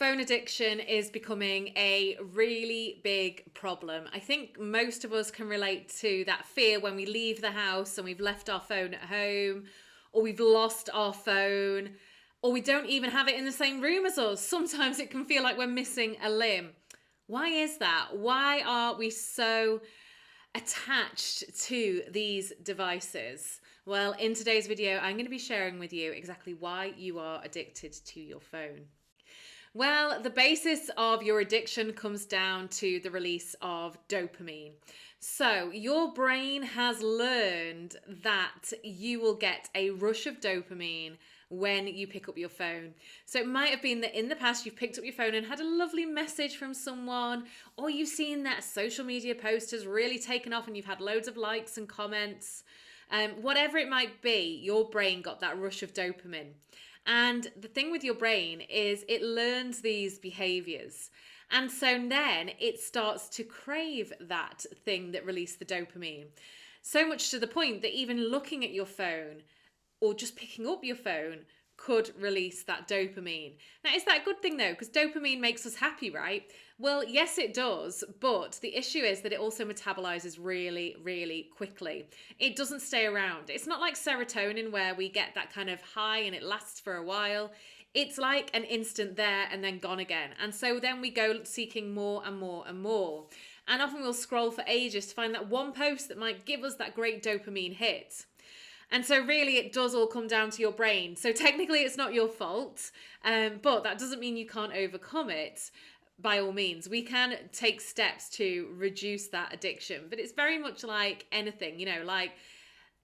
phone addiction is becoming a really big problem. I think most of us can relate to that fear when we leave the house and we've left our phone at home, or we've lost our phone, or we don't even have it in the same room as us. Sometimes it can feel like we're missing a limb. Why is that? Why are we so attached to these devices? Well, in today's video, I'm going to be sharing with you exactly why you are addicted to your phone. Well, the basis of your addiction comes down to the release of dopamine. So your brain has learned that you will get a rush of dopamine when you pick up your phone. So it might have been that in the past you've picked up your phone and had a lovely message from someone, or you've seen that social media post has really taken off and you've had loads of likes and comments. Whatever it might be, your brain got that rush of dopamine. And the thing with your brain is it learns these behaviors. And so then it starts to crave that thing that released the dopamine. So much to the point that even looking at your phone or just picking up your phone could release that dopamine. Now, is that a good thing though? Because dopamine makes us happy, right? Well, yes, it does. But the issue is that it also metabolizes really, really quickly. It doesn't stay around. It's not like serotonin where we get that kind of high and it lasts for a while. It's like an instant there and then gone again. And so then we go seeking more and more and more. And often we'll scroll for ages to find that one post that might give us that great dopamine hit. And so really it does all come down to your brain. So technically it's not your fault, but that doesn't mean you can't overcome it. By all means, we can take steps to reduce that addiction, but it's very much like anything, like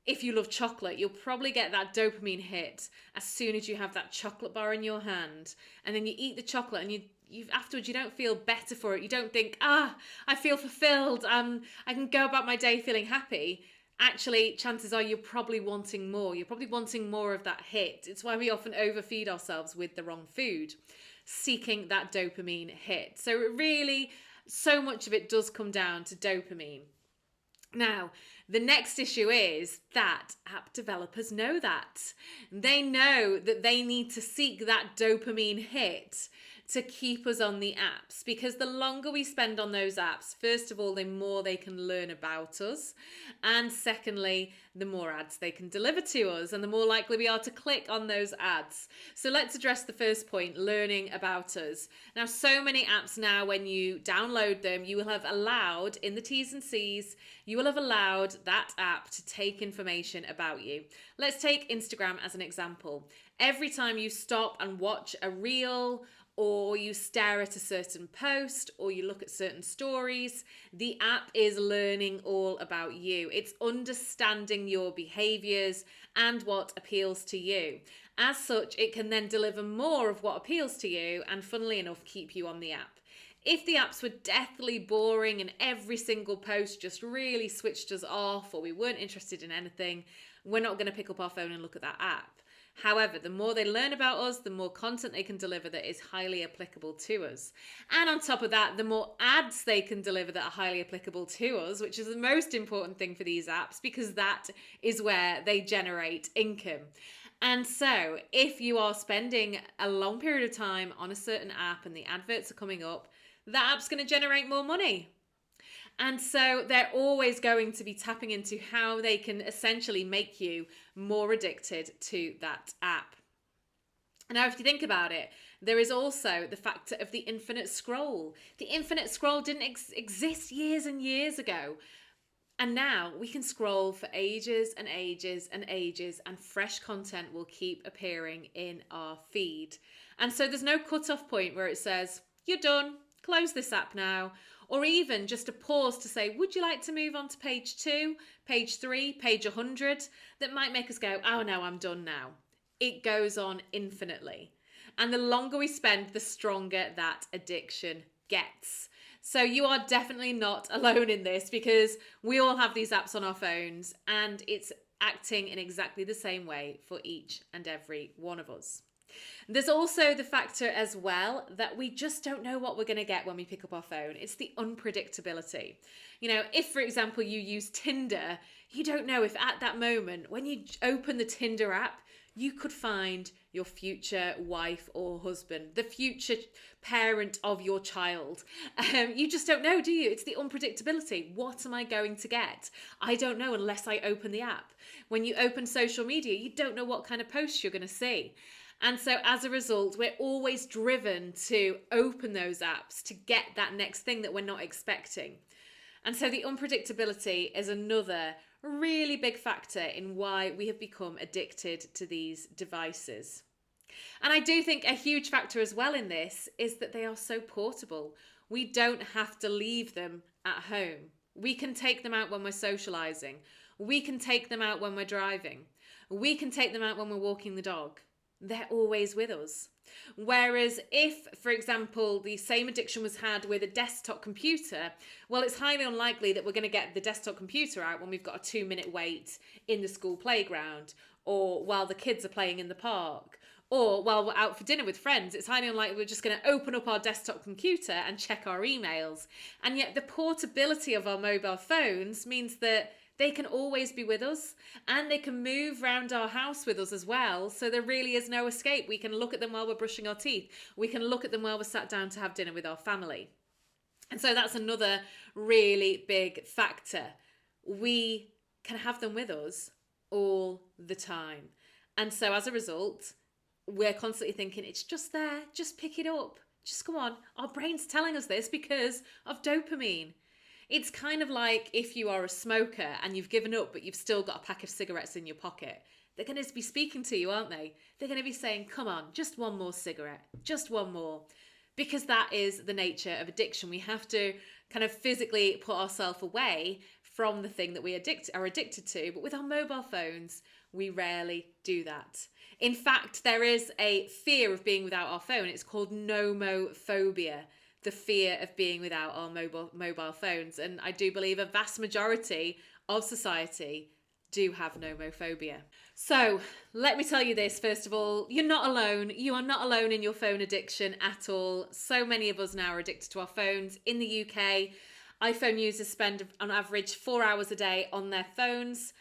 if you love chocolate, you'll probably get that dopamine hit as soon as you have that chocolate bar in your hand, and then you eat the chocolate and you afterwards you don't feel better for it. You don't think, I feel fulfilled, I can go about my day feeling happy. Actually, chances are you're probably wanting more. You're probably wanting more of that hit. It's why we often overfeed ourselves with the wrong food, seeking that dopamine hit. So really, so much of it does come down to dopamine. Now, the next issue is that app developers know that. They know that they need to seek that dopamine hit to keep us on the apps, because the longer we spend on those apps, first of all, the more they can learn about us, and secondly, the more ads they can deliver to us, and the more likely we are to click on those ads. So let's address the first point, learning about us. Now, so many apps now, when you download them, you will have allowed, in the T's and C's, you will have allowed that app to take information about you. Let's take Instagram as an example. Every time you stop and watch a reel, or you stare at a certain post, or you look at certain stories, the app is learning all about you. It's understanding your behaviors and what appeals to you. As such, it can then deliver more of what appeals to you and, funnily enough, keep you on the app. If the apps were deathly boring and every single post just really switched us off, or we weren't interested in anything, we're not going to pick up our phone and look at that app. However, the more they learn about us, the more content they can deliver that is highly applicable to us. And on top of that, the more ads they can deliver that are highly applicable to us, which is the most important thing for these apps, because that is where they generate income. And so if you are spending a long period of time on a certain app and the adverts are coming up, that app's going to generate more money. And so they're always going to be tapping into how they can essentially make you more addicted to that app. Now, if you think about it, there is also the factor of the infinite scroll. The infinite scroll didn't exist years and years ago. And now we can scroll for ages and ages and ages, and fresh content will keep appearing in our feed. And so there's no cutoff point where it says, you're done, close this app now. Or even just a pause to say, would you like to move on to page 2, page 3, page 100? That might make us go, oh no, I'm done now. It goes on infinitely. And the longer we spend, the stronger that addiction gets. So you are definitely not alone in this, because we all have these apps on our phones and it's acting in exactly the same way for each and every one of us. There's also the factor as well that we just don't know what we're going to get when we pick up our phone. It's the unpredictability. If, for example, you use Tinder, you don't know if at that moment when you open the Tinder app, you could find your future wife or husband, the future parent of your child. You just don't know, do you? It's the unpredictability. What am I going to get? I don't know unless I open the app. When you open social media, you don't know what kind of posts you're going to see. And so as a result, we're always driven to open those apps to get that next thing that we're not expecting. And so the unpredictability is another really big factor in why we have become addicted to these devices. And I do think a huge factor as well in this is that they are so portable. We don't have to leave them at home. We can take them out when we're socializing. We can take them out when we're driving. We can take them out when we're walking the dog. They're always with us. Whereas if, for example, the same addiction was had with a desktop computer, well, it's highly unlikely that we're going to get the desktop computer out when we've got a 2-minute wait in the school playground, or while the kids are playing in the park, or while we're out for dinner with friends. It's highly unlikely we're just going to open up our desktop computer and check our emails. And yet the portability of our mobile phones means that they can always be with us, and they can move around our house with us as well. So there really is no escape. We can look at them while we're brushing our teeth. We can look at them while we're sat down to have dinner with our family. And so that's another really big factor. We can have them with us all the time. And so as a result, we're constantly thinking, it's just there, just pick it up, just go on. Our brain's telling us this because of dopamine. It's kind of like if you are a smoker and you've given up, but you've still got a pack of cigarettes in your pocket. They're going to be speaking to you, aren't they? They're going to be saying, come on, just one more cigarette, just one more. Because that is the nature of addiction. We have to kind of physically put ourselves away from the thing that we are addicted to. But with our mobile phones, we rarely do that. In fact, there is a fear of being without our phone. It's called nomophobia. The fear of being without our mobile phones. And I do believe a vast majority of society do have nomophobia. So let me tell you this, first of all, you're not alone. You are not alone in your phone addiction at all. So many of us now are addicted to our phones. In the UK, iPhone users spend on average 4 hours a day on their phones.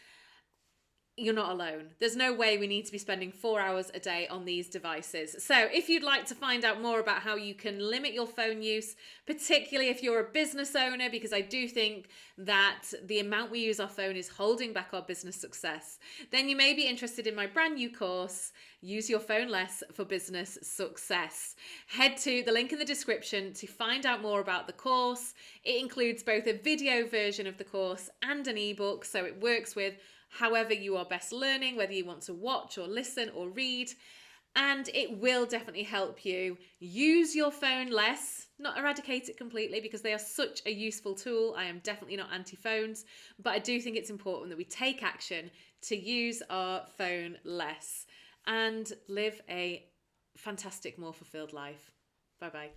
You're not alone. There's no way we need to be spending 4 hours a day on these devices. So if you'd like to find out more about how you can limit your phone use, particularly if you're a business owner, because I do think that the amount we use our phone is holding back our business success, then you may be interested in my brand new course, Use Your Phone Less for Business Success. Head to the link in the description to find out more about the course. It includes both a video version of the course and an ebook, so it works with however you are best learning, whether you want to watch or listen or read. And it will definitely help you use your phone less, not eradicate it completely because they are such a useful tool. I am definitely not anti-phones, but I do think it's important that we take action to use our phone less and live a fantastic, more fulfilled life. Bye-bye.